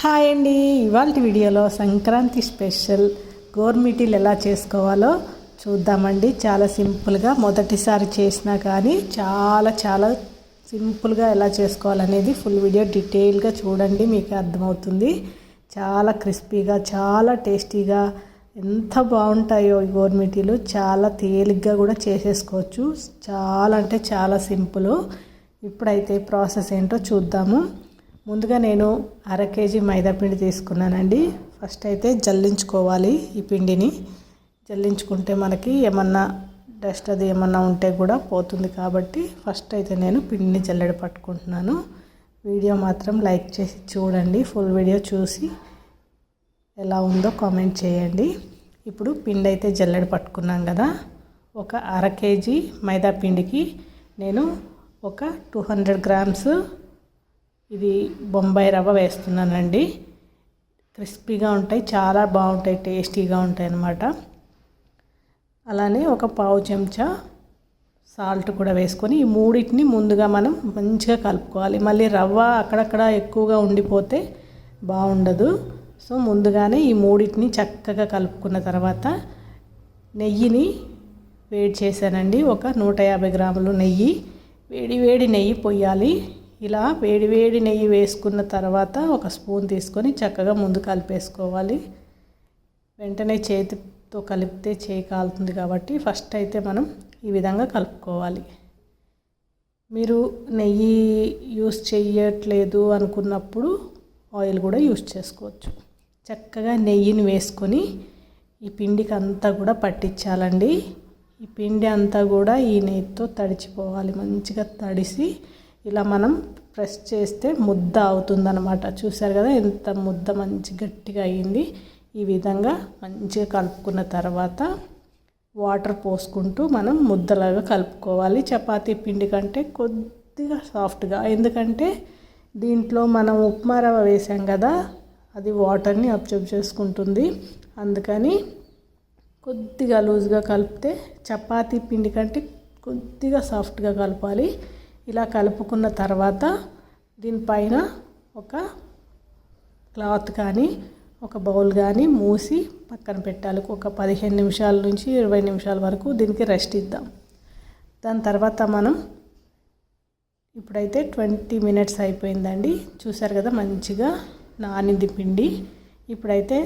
Hi అండి, ఇవాళ వీడియోలో సంక్రాంతి స్పెషల్ గోర్మిటీలు ఎలా చేసుకోవాలో చూద్దామండి. చాలా సింపుల్గా మొదటిసారి చేసినా కానీ చాలా సింపుల్గా ఎలా చేసుకోవాలనేది ఫుల్ వీడియో డీటెయిల్గా చూడండి, మీకు అర్థమవుతుంది. చాలా క్రిస్పీగా చాలా టేస్టీగా ఎంత బాగుంటాయో ఈ గోర్మిటీలు. చాలా తేలిగ్గా కూడా చేసేసుకోవచ్చు. చాలా అంటే చాలా సింపుల్. ఇప్పుడైతే ప్రాసెస్ ఏంటో చూద్దాము. ముందుగా నేను 1/2 కేజీ మైదా పిండి తీసుకున్నానండి. ఫస్ట్ అయితే జల్లించుకోవాలి. ఈ పిండిని జల్లించుకుంటే మనకి ఏమన్నా డస్ట్ అది ఏమన్నా ఉంటే కూడా పోతుంది. కాబట్టి ఫస్ట్ అయితే నేను పిండిని జల్లెడ పట్టుకుంటున్నాను. వీడియో మాత్రం లైక్ చేసి చూడండి. ఫుల్ వీడియో చూసి ఎలా ఉందో కామెంట్ చేయండి. ఇప్పుడు పిండి అయితే జల్లెడ పట్టుకున్నాం కదా. ఒక 1/2 కేజీ మైదా పిండికి నేను ఒక 200 గ్రామ్స్ ఇది బొంబాయి రవ్వ వేస్తున్నానండి. క్రిస్పీగా ఉంటాయి, చాలా బాగుంటాయి, టేస్టీగా ఉంటాయి అన్నమాట. అలానే ఒక పావు చెంచా సాల్ట్ కూడా వేసుకొని ఈ మూడింటిని ముందుగా మనం మంచిగా కలుపుకోవాలి. మళ్ళీ రవ్వ అక్కడక్కడ ఎక్కువగా ఉండిపోతే బాగుండదు. సో ముందుగానే ఈ మూడింటిని చక్కగా కలుపుకున్న తర్వాత నెయ్యిని వేడి చేశానండి. ఒక 150 గ్రాములు నెయ్యి, వేడి నెయ్యి పొయ్యాలి. ఇలా వేడి నెయ్యి వేసుకున్న తర్వాత ఒక స్పూన్ తీసుకొని చక్కగా ముందు కలిపేసుకోవాలి. వెంటనే చేతితో కలిపితే చేయి కాలుతుంది కాబట్టి ఫస్ట్ అయితే మనం ఈ విధంగా కలుపుకోవాలి. మీరు నెయ్యి యూస్ చేయట్లేదు అనుకున్నప్పుడు ఆయిల్ కూడా యూస్ చేసుకోవచ్చు. చక్కగా నెయ్యిని వేసుకొని ఈ పిండికి అంతా కూడా పట్టించాలండి. ఈ పిండి అంతా కూడా ఈ నెయ్యితో తడిచిపోవాలి. మంచిగా తడిసి ఇలా మనం ప్రెస్ చేస్తే ముద్ద అవుతుందన్నమాట. చూసారు కదా ఎంత ముద్ద మంచి గట్టిగా అయ్యింది. ఈ విధంగా మంచిగా కలుపుకున్న తర్వాత వాటర్ పోసుకుంటూ మనం ముద్దలాగా కలుపుకోవాలి. చపాతీ పిండి కంటే కొద్దిగా సాఫ్ట్గా, ఎందుకంటే దీంట్లో మనం ఉప్మా రవ్వ వేసాం కదా, అది వాటర్ని అబ్జర్వ్ చేసుకుంటుంది. అందుకని కొద్దిగా లూజ్గా కలిపితే చపాతీ పిండి కంటే కొద్దిగా సాఫ్ట్గా కలపాలి. ఇలా కలుపుకున్న తర్వాత దీనిపైన ఒక క్లాత్ కానీ ఒక బౌల్ కానీ మూసి పక్కన పెట్టాలి. ఒక 15 నిమిషాల నుంచి 20 నిమిషాల వరకు దీనికి రెస్ట్ ఇద్దాం. దాని తర్వాత మనం ఇప్పుడైతే 20 మినిట్స్ అయిపోయిందండి. చూసారు కదా మంచిగా నానింది పిండి. ఇప్పుడైతే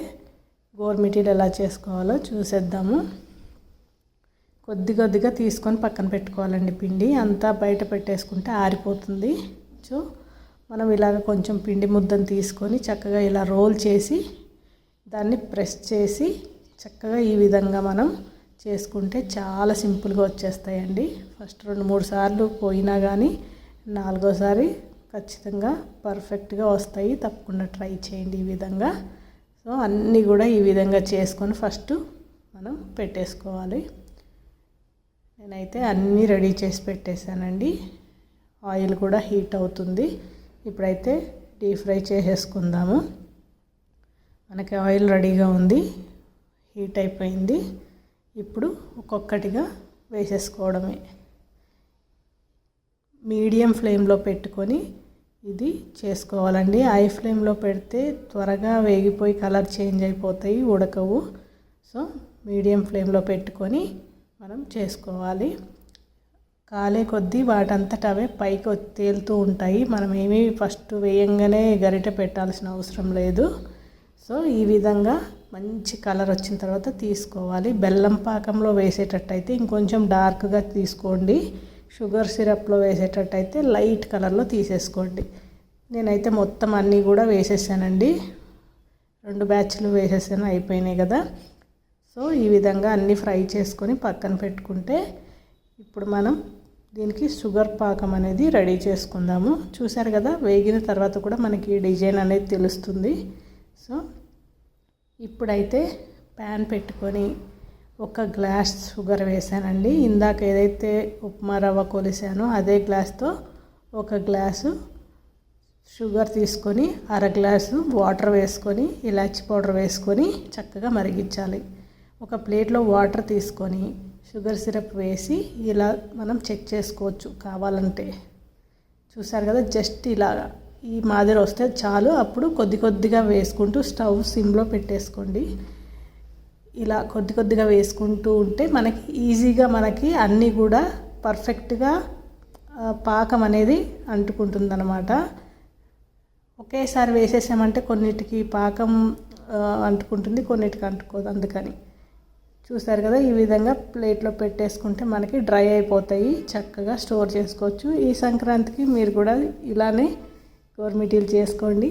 గోర్మిటీలు ఎలా చేసుకోవాలో చూసేద్దాము. కొద్దిగా తీసుకొని పక్కన పెట్టుకోవాలండి. పిండి అంతా బయట పెట్టేసుకుంటే ఆరిపోతుంది. సో మనం ఇలాగ కొంచెం పిండి ముద్దను తీసుకొని చక్కగా ఇలా రోల్ చేసి దాన్ని ప్రెస్ చేసి చక్కగా ఈ విధంగా మనం చేసుకుంటే చాలా సింపుల్గా వచ్చేస్తాయండి. ఫస్ట్ 2-3 సార్లు పోయినా కానీ 4వ సారి ఖచ్చితంగా పర్ఫెక్ట్గా వస్తాయి. తప్పకుండా ట్రై చేయండి ఈ విధంగా. సో అన్నీ కూడా ఈ విధంగా చేసుకొని ఫస్ట్ మనం పెట్టేసుకోవాలి. నేనైతే అన్నీ రెడీ చేసి పెట్టేశానండి. ఆయిల్ కూడా హీట్ అవుతుంది. ఇప్పుడైతే డీప్ ఫ్రై చేసేసుకుందాము. మనకి ఆయిల్ రెడీగా ఉంది, హీట్ అయిపోయింది. ఇప్పుడు ఒక్కొక్కటిగా వేసేసుకోవడమే. మీడియం ఫ్లేమ్లో పెట్టుకొని ఇది చేసుకోవాలండి. హై ఫ్లేమ్లో పెడితే త్వరగా వేగిపోయి కలర్ చేంజ్ అయిపోతాయి, ఉడకవు. సో మీడియం ఫ్లేమ్లో పెట్టుకొని మనం చేసుకోవాలి. కాలే కొద్దీ వాటంతట అవే పైకి తేలుతూ ఉంటాయి. మనం ఏమీ ఫస్ట్ వేయంగానే గరిటె పెట్టాల్సిన అవసరం లేదు. సో ఈ విధంగా మంచి కలర్ వచ్చిన తర్వాత తీసుకోవాలి. బెల్లం పాకంలో వేసేటట్టయితే ఇంకొంచెం డార్క్గా తీసుకోండి. షుగర్ సిరప్లో వేసేటట్టయితే లైట్ కలర్లో తీసేసుకోండి. నేనైతే మొత్తం అన్నీ కూడా వేసేసానండి. 2 బ్యాచ్లు వేసేసాను, అయిపోయినాయి కదా. సో ఈ విధంగా అన్నీ ఫ్రై చేసుకొని పక్కన పెట్టుకుంటే ఇప్పుడు మనం దీనికి షుగర్ పాకం అనేది రెడీ చేసుకుందాము. చూసారు కదా వేగిన తర్వాత కూడా మనకి డిజైన్ అనేది తెలుస్తుంది. సో ఇప్పుడైతే ప్యాన్ పెట్టుకొని 1 గ్లాస్ షుగర్ వేసానండి. ఇందాక ఏదైతే ఉప్మా రవ్వ కొలిసానో అదే గ్లాస్తో 1 గ్లాసు షుగర్ తీసుకొని 1/2 గ్లాసు వాటర్ వేసుకొని ఇలాచి పౌడర్ వేసుకొని చక్కగా మరిగించాలి. ఒక ప్లేట్లో వాటర్ తీసుకొని షుగర్ సిరప్ వేసి ఇలా మనం చెక్ చేసుకోవచ్చు కావాలంటే. చూసారు కదా, జస్ట్ ఇలా ఈ మాదిరి వస్తే చాలు. అప్పుడు కొద్ది కొద్దిగా వేసుకుంటూ స్టవ్ సిమ్లో పెట్టేసుకోండి. ఇలా కొద్ది కొద్దిగా వేసుకుంటూ ఉంటే మనకి ఈజీగా మనకి అన్నీ కూడా పర్ఫెక్ట్గా పాకం అనేది అంటుకుంటుందన్నమాట. ఒకేసారి వేసేసామంటే కొన్నిటికి పాకం అంటుకుంటుంది, కొన్నిటికి అంటుకోదు. అందుకని చూసారు కదా, ఈ విధంగా ప్లేట్లో పెట్టేసుకుంటే మనకి డ్రై అయిపోతాయి, చక్కగా స్టోర్ చేసుకోవచ్చు. ఈ సంక్రాంతికి మీరు కూడా ఇలానే గోరుమిటీలు చేసుకోండి.